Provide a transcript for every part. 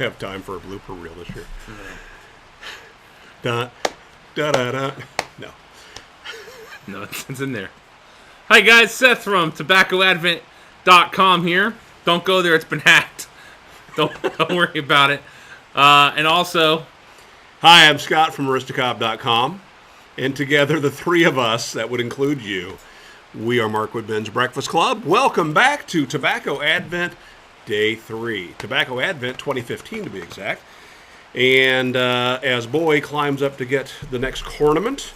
have time for a blooper reel this year. Da, da, da, da. No. No, it's in there. Hi guys, Seth from tobaccoadvent.com here. Don't go there, it's been hacked. Don't worry about it. And also... Hi, I'm Scott from Aristocop.com. And together, the three of us, that would include you, we are Mark Woodman's Breakfast Club. Welcome back to Tobacco Advent Day 3. Tobacco Advent 2015 to be exact. And as Boy climbs up to get the next ornament,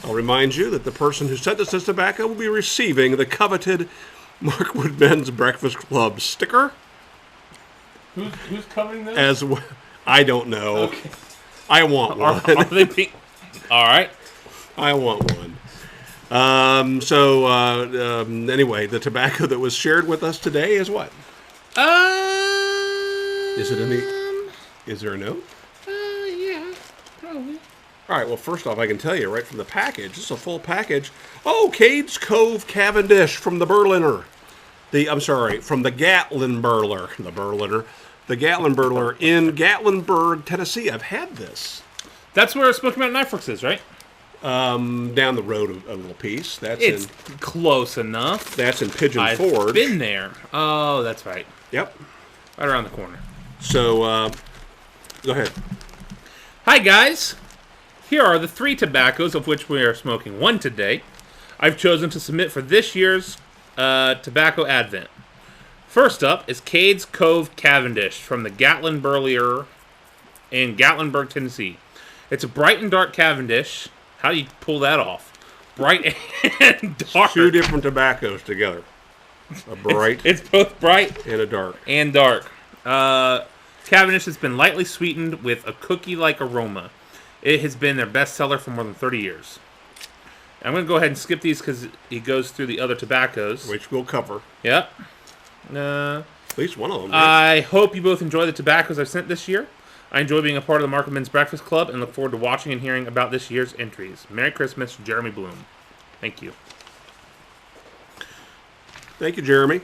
I'll remind you that the person who sent us this tobacco will be receiving the coveted Mark Woodman's Breakfast Club sticker. Who's covering this? I don't know. Okay. I want one. Are they pink? All right. I want one. Anyway, the tobacco that was shared with us today is what? Is it in the... Is there a note? Yeah, probably. All right, well, first off, I can tell you right from the package, it's a full package. Oh, Cade's Cove Cavindish from the Berliner. From the Gatlinburger. The Gatlinburger in Gatlinburg, Tennessee. I've had this. That's where Smoky Mountain Knife Works is, right? Down the road a little piece. It's close enough. That's in Pigeon Forge. I've been there. Oh, that's right. Yep. Right around the corner. So, go ahead. Hi, guys. Here are the 3 tobaccos, of which we are smoking one today. I've chosen to submit for this year's Tobacco Advent. First up is Cade's Cove Cavendish from the Gatlinburger in Gatlinburg, Tennessee. It's a bright and dark Cavendish. How do you pull that off? Bright and dark. 2 different tobaccos together. A bright. It's both bright and a dark. And dark. Cavendish has been lightly sweetened with a cookie-like aroma. It has been their best seller for more than 30 years. I'm going to go ahead and skip these because he goes through the other tobaccos. Which we'll cover. Yep. At least one of them. I hope you both enjoy the tobaccos I've sent this year. I enjoy being a part of the Mark Woodman's Breakfast Club and look forward to watching and hearing about this year's entries. Merry Christmas, Jeremy Bloom. Thank you. Thank you, Jeremy.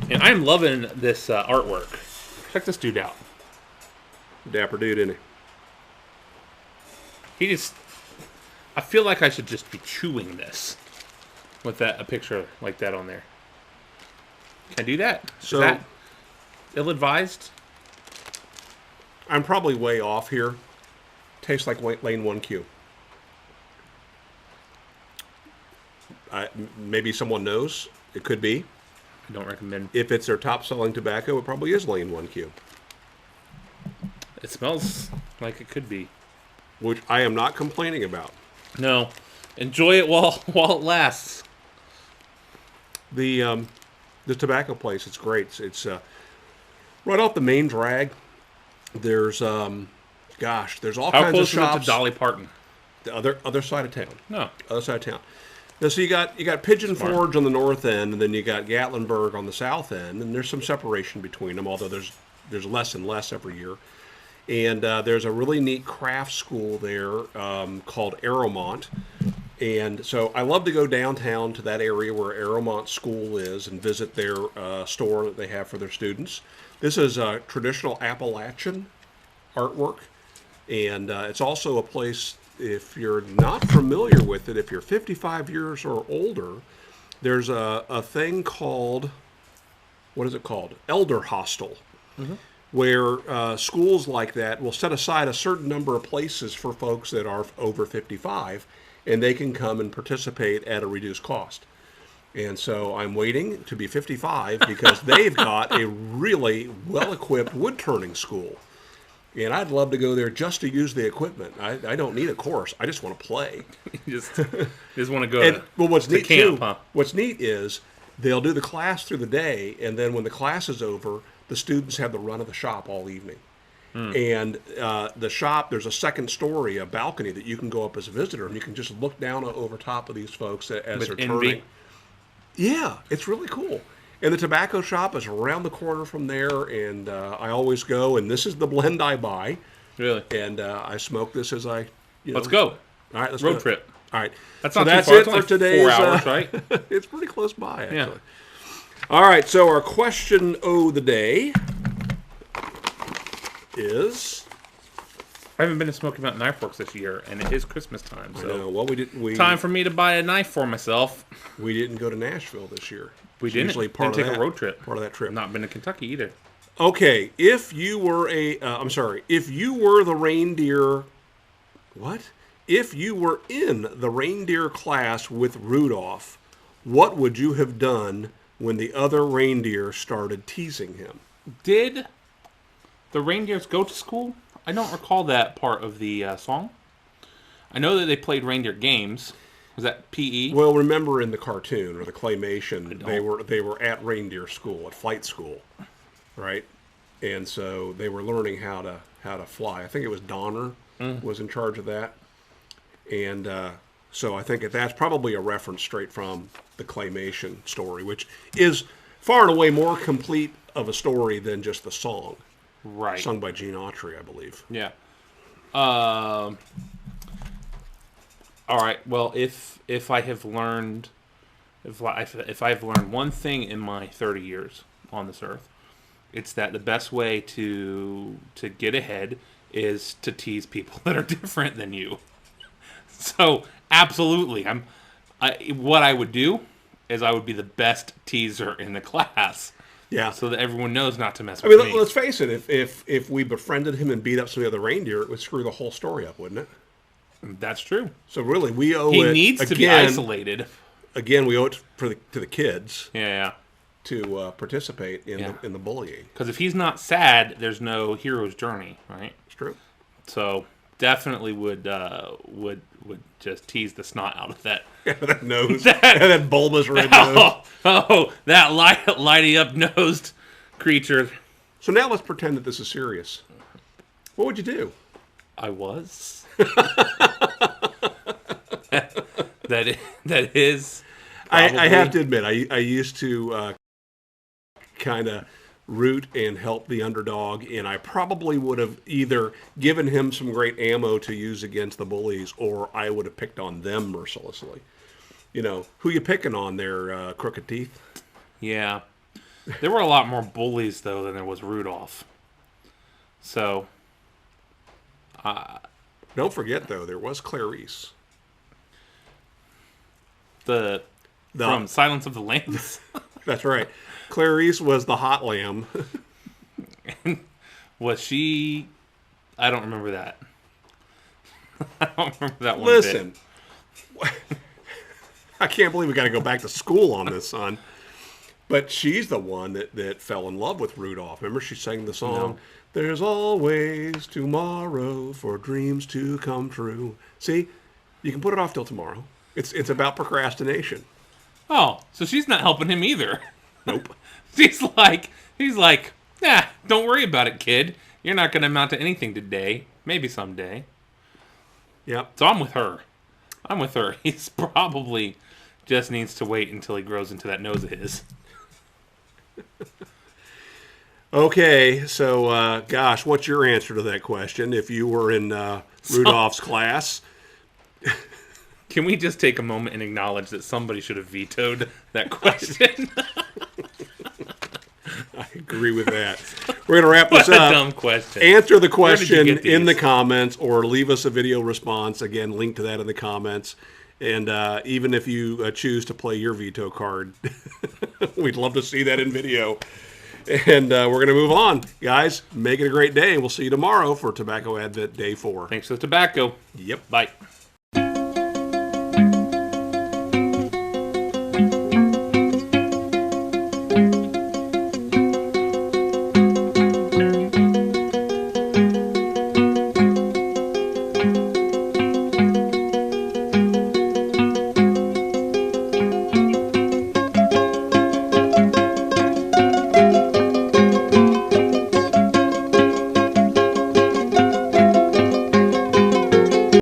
And I'm loving this artwork. Check this dude out. Dapper dude, isn't he? I feel like I should just be chewing this with a picture like that on there. Can I do that? So, is that ill-advised? I'm probably way off here. Tastes like Lane 1Q. Maybe someone knows. It could be. I don't recommend. If it's their top-selling tobacco, it probably is Lane 1Q. It smells like it could be. Which I am not complaining about. No. Enjoy it while it lasts. The tobacco place, it's great. It's right off the main drag. There's there's all kinds of shops. How close is it to Dolly Parton? The other side of town. No. Other side of town. Now, so you got Pigeon Forge on the north end, and then you got Gatlinburg on the south end, and there's some separation between them, although there's less and less every year. And there's a really neat craft school there called Aeromont. And so I love to go downtown to that area where Aeromont School is and visit their store that they have for their students. This is traditional Appalachian artwork. And it's also a place, if you're not familiar with it, if you're 55 years or older, there's a thing called, what is it called? Elder Hostel. Mm-hmm. Where schools like that will set aside a certain number of places for folks that are over 55, and they can come and participate at a reduced cost. And so I'm waiting to be 55 because they've got a really well-equipped wood-turning school. And I'd love to go there just to use the equipment. I don't need a course. I just want to play. you just want to go what's neat camp, too, huh? What's neat is they'll do the class through the day, and then when the class is over, the students have the run of the shop all evening. And the shop, there's a second story, a balcony that you can go up as a visitor, and you can just look down over top of these folks as they're turning. Yeah, it's really cool. And the tobacco shop is around the corner from there, and I always go, and this is the blend I buy. Really? And I smoke this as I, Let's go. All right, let's Road trip. All right. That's so not that's too far. it it's for today's 4 hours, right? It's pretty close by, actually. All right, so our question of the day is... I haven't been to Smoky Mountain Knife Works this year, and it is Christmas time, so well, we time for me to buy a knife for myself. We didn't go to Nashville this year. We didn't. Usually Didn't take a road trip. Part of that trip. Not been to Kentucky either. Okay, if you were if you were the reindeer, what? If you were in the reindeer class with Rudolph, what would you have done when the other reindeer started teasing him? Did the reindeers go to school? I don't recall that part of the song. I know that they played reindeer games. Was that PE? Well, remember in the cartoon or the claymation, they were at reindeer school, at flight school, right? And so they were learning how to fly. I think it was Donner was in charge of that, and so I think that's probably a reference straight from the claymation story, which is far and away more complete of a story than just the song. Right. Sung by Gene Autry, I believe. Yeah. All right. Well, if I have learned, if I've learned one thing in my 30 years on this earth, it's that the best way to get ahead is to tease people that are different than you. So absolutely, what I would do is I would be the best teaser in the class. Yeah. So that everyone knows not to mess with me. Let's face it. If we befriended him and beat up some of the other reindeer, it would screw the whole story up, wouldn't it? That's true. So really, we owe it. He needs to be isolated. Again, we owe it to the kids. Yeah. To participate in the bullying. Because if he's not sad, there's no hero's journey, right? It's true. So definitely would just tease the snot out of that. That nose. that bulbous red nose. Oh, that lighty up nosed creature. So now let's pretend that this is serious. What would you do? I was. that is. I have to admit, I used to kind of root and help the underdog, and I probably would have either given him some great ammo to use against the bullies, or I would have picked on them mercilessly. You know, who you picking on there, Crooked Teeth? Yeah. There were a lot more bullies, though, than there was Rudolph. So. Don't forget, though, there was Clarice. From Silence of the Lambs? That's right. Clarice was the hot lamb. Was she... I don't remember that. I don't remember that one Listen. I can't believe we got to go back to school on this, son. But she's the one that fell in love with Rudolph. Remember she sang the song, No. There's always tomorrow for dreams to come true. See, you can put it off till tomorrow. It's about procrastination. Oh, so she's not helping him either. Nope. He's like, don't worry about it, kid. You're not going to amount to anything today. Maybe someday. Yep. So I'm with her. He's probably just needs to wait until he grows into that nose of his. Okay, so, gosh, what's your answer to that question? If you were in Rudolph's class... Can we just take a moment and acknowledge that somebody should have vetoed that question? I agree with that. We're going to wrap this What a up. dumb question. Answer the question get in the these? comments or leave us a video response. Again, link to that in the comments. And even if you choose to play your veto card, we'd love to see that in video. And we're going to move on. Guys, make it a great day. We'll see you tomorrow for Tobacco Advent Day 4. Thanks for the tobacco. Yep. Bye.